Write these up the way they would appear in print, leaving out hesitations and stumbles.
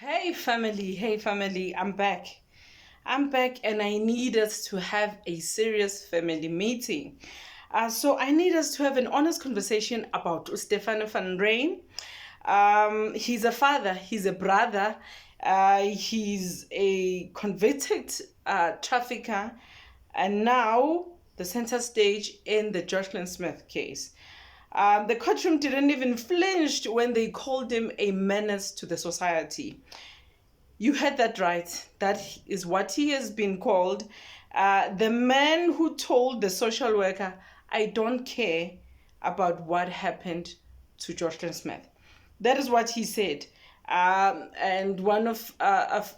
Hey family, I'm back. I'm back and I need us to have a serious family meeting. So I need us to have an honest conversation about Steveno van Rhyn. He's a father, he's a brother, he's a convicted trafficker, and now the center stage in the Joshlin Smith case. The courtroom didn't even flinch when they called him a menace to the society. You heard that right. That is what he has been called. The man who told the social worker, I don't care about what happened to Joshlin Smith. That is what he said. And one of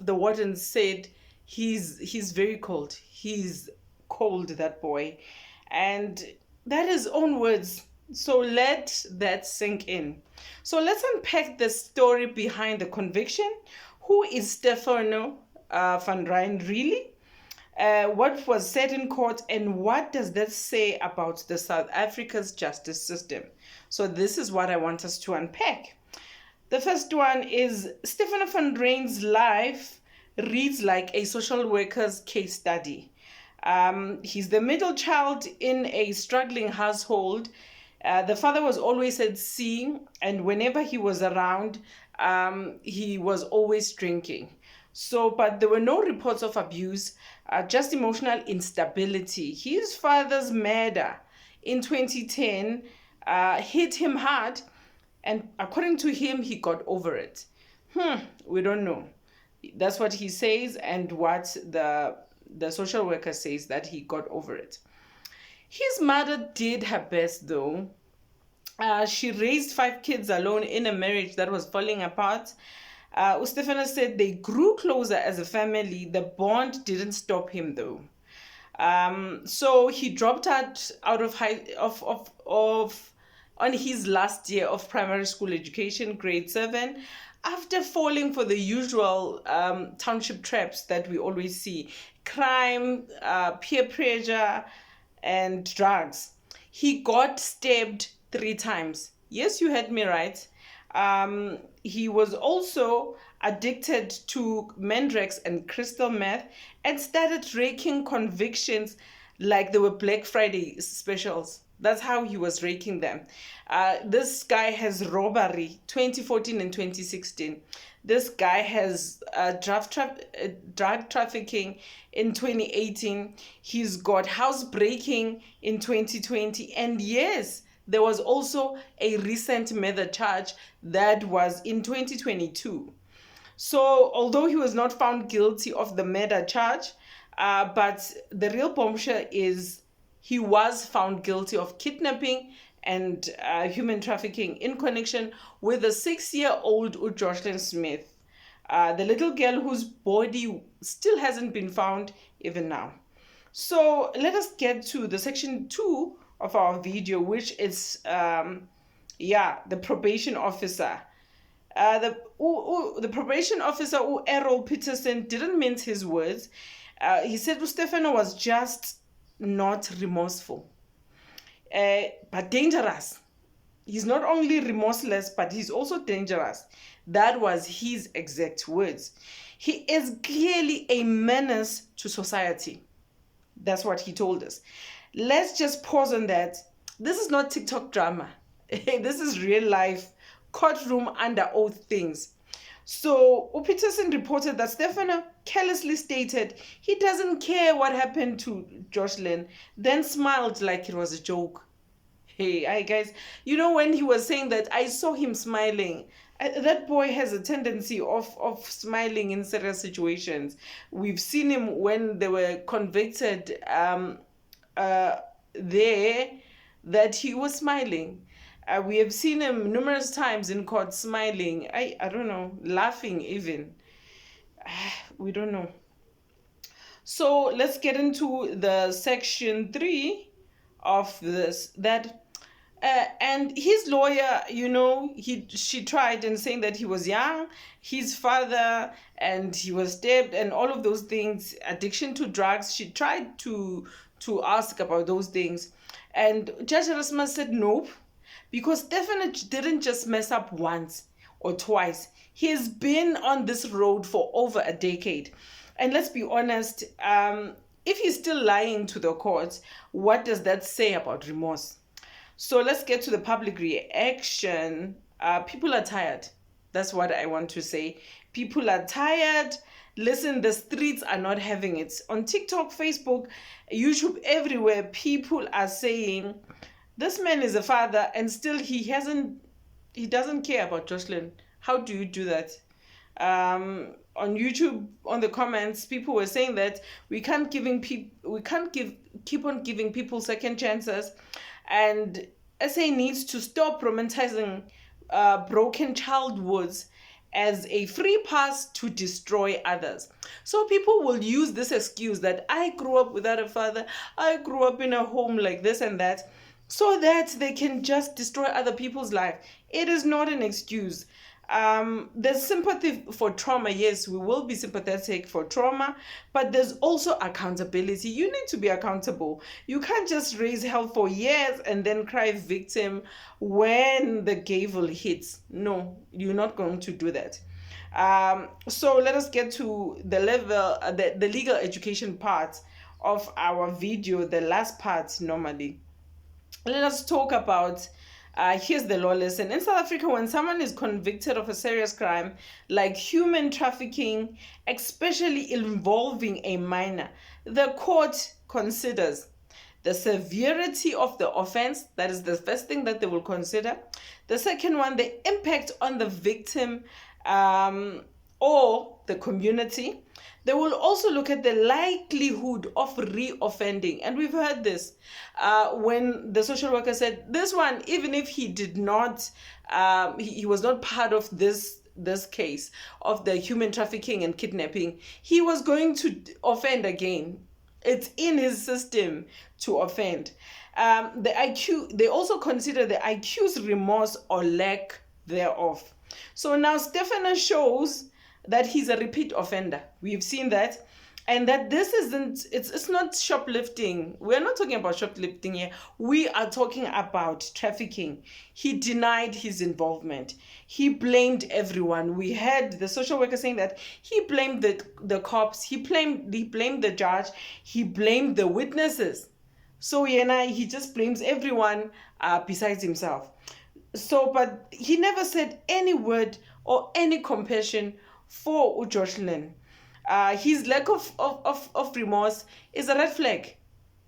the wardens said, he's very cold. He's cold, that boy. And that is own words. So let that sink in. So let's unpack the story behind the conviction. Who is Steveno van Rhyn really? What was said in court, and what does that say about the South Africa's justice system? So this is what I want us to unpack. The first one is Steveno van Rhyn's life reads like a social worker's case study. He's the middle child in a struggling household. The father was always at sea, and whenever he was around, he was always drinking. But there were no reports of abuse, just emotional instability. His father's murder in 2010 hit him hard, and according to him, he got over it. We don't know. That's what he says, and what the social worker says, that he got over it. His mother did her best, though. She raised 5 kids alone in a marriage that was falling apart. Steveno said they grew closer as a family. The bond didn't stop him, though. So he dropped out on his last year of primary school education, grade 7, after falling for the usual township traps that we always see: crime, peer pressure, and drugs. He got stabbed 3 times. Yes, you heard me right. He was also addicted to Mendrax and crystal meth, and started raking convictions like they were Black Friday specials. That's how he was raking them. This guy has robbery 2014 and 2016. This guy has drug trafficking in 2018. He's got housebreaking in 2020. And yes, there was also a recent murder charge that was in 2022. So although he was not found guilty of the murder charge, but the real bombshell is he was found guilty of kidnapping and human trafficking in connection with the 6-year-old Joshlin Smith, the little girl whose body still hasn't been found even now. So let us get to the section 2 of our video, which is the probation officer. The probation officer, Errol Peterson, didn't mince his words. He said Steveno was just not remorseful, but dangerous. He's not only remorseless, but he's also dangerous. That was his exact words. He is clearly a menace to society. That's what he told us. Let's just pause on that. This is not TikTok drama. This is real life, courtroom under oath things. So Peterson reported that Steveno carelessly stated he doesn't care what happened to Joshlin, then smiled like it was a joke. Hey, hi guys. You know, when he was saying that, I saw him smiling. That boy has a tendency of smiling in serious situations. We've seen him when they were convicted there, that he was smiling. We have seen him numerous times in court smiling. I don't know, laughing even. We don't know. So let's get into the section 3 of this. And his lawyer, she tried in saying that he was young, his father, and he was stabbed, and all of those things, addiction to drugs. She tried to ask about those things, and Judge Erasmus said nope, because Steveno didn't just mess up once or twice. He's been on this road for over a decade. And let's be honest, if he's still lying to the court, what does that say about remorse? So let's get to the public reaction. People are tired. That's what I want to say. People are tired. Listen, the streets are not having it. On TikTok, Facebook, YouTube, everywhere, people are saying, this man is a father and still he doesn't care about Joshlin. How do you do that? On YouTube, on the comments, people were saying that we can't keep on giving people second chances, and SA needs to stop romanticizing broken childhoods as a free pass to destroy others. So people will use this excuse that I grew up without a father, I grew up in a home like this and that, so that they can just destroy other people's life. It is not an excuse. There's sympathy for trauma. Yes, we will be sympathetic for trauma, but there's also accountability. You need to be accountable. You can't just raise hell for years and then cry victim when the gavel hits. No, you're not going to do that. So let us get to the legal education part of our video, the last part normally. Let us talk about here's the law lesson. In South Africa, when someone is convicted of a serious crime like human trafficking, especially involving a minor, the court considers the severity of the offense. That is the first thing that they will consider. The second one, the impact on the victim or the community. They will also look at the likelihood of reoffending. And we've heard this when the social worker said, this one, even if he did not, he was not part of this case of the human trafficking and kidnapping, he was going to offend again. It's in his system to offend. They also consider the IQ's remorse or lack thereof. So now Steveno shows that he's a repeat offender. We've seen that. And that this isn't, it's not shoplifting. We're not talking about shoplifting here. We are talking about trafficking. He denied his involvement. He blamed everyone. We heard the social worker saying that he blamed the cops. He blamed the judge. He blamed the witnesses. So he just blames everyone besides himself. So, but he never said any word or any compassion for Joshlin. His lack of remorse is a red flag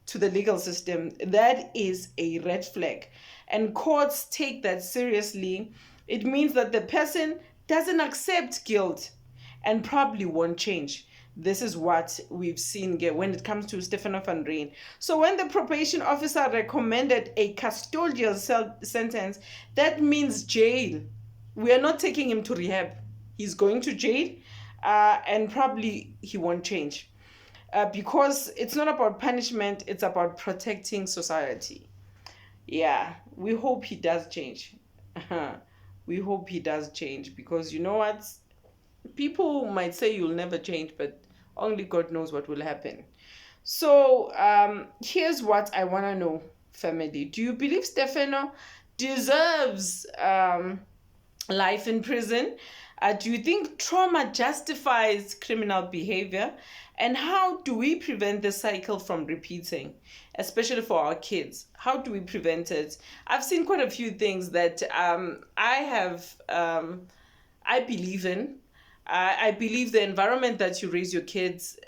to the legal system. That is a red flag. And courts take that seriously. It means that the person doesn't accept guilt and probably won't change. This is what we've seen when it comes to Steveno van Rhyn. So when the probation officer recommended a custodial sentence, that means jail. We are not taking him to rehab. He's going to jail, and probably he won't change. Because it's not about punishment, it's about protecting society. Yeah, we hope he does change. We hope he does change, because you know what? People might say you'll never change, but only God knows what will happen. So here's what I want to know, family. Do you believe Steveno deserves life in prison? Do you think trauma justifies criminal behavior? And how do we prevent the cycle from repeating, especially for our kids? How do we prevent it? I've seen quite a few things that I believe in. I believe the environment that you raise your kids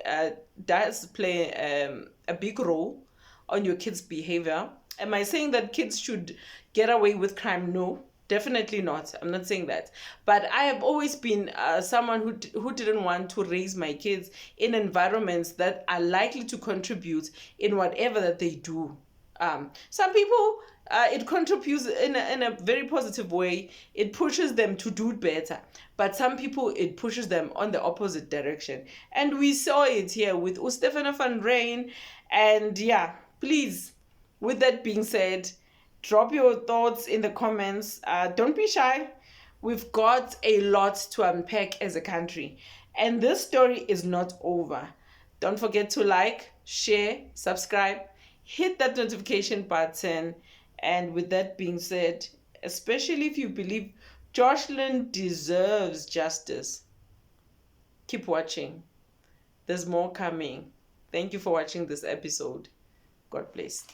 does play a big role on your kids' behavior. Am I saying that kids should get away with crime? No. Definitely not. I'm not saying that. But I have always been someone who didn't want to raise my kids in environments that are likely to contribute in whatever that they do. Some people, it contributes in a very positive way. It pushes them to do better. But some people, it pushes them on the opposite direction. And we saw it here with Steveno van Rhyn. And yeah, please, with that being said, drop your thoughts in the comments. Don't be shy. We've got a lot to unpack as a country. And this story is not over. Don't forget to like, share, subscribe, hit that notification button. And with that being said, especially if you believe Joshlin deserves justice. Keep watching. There's more coming. Thank you for watching this episode. God bless.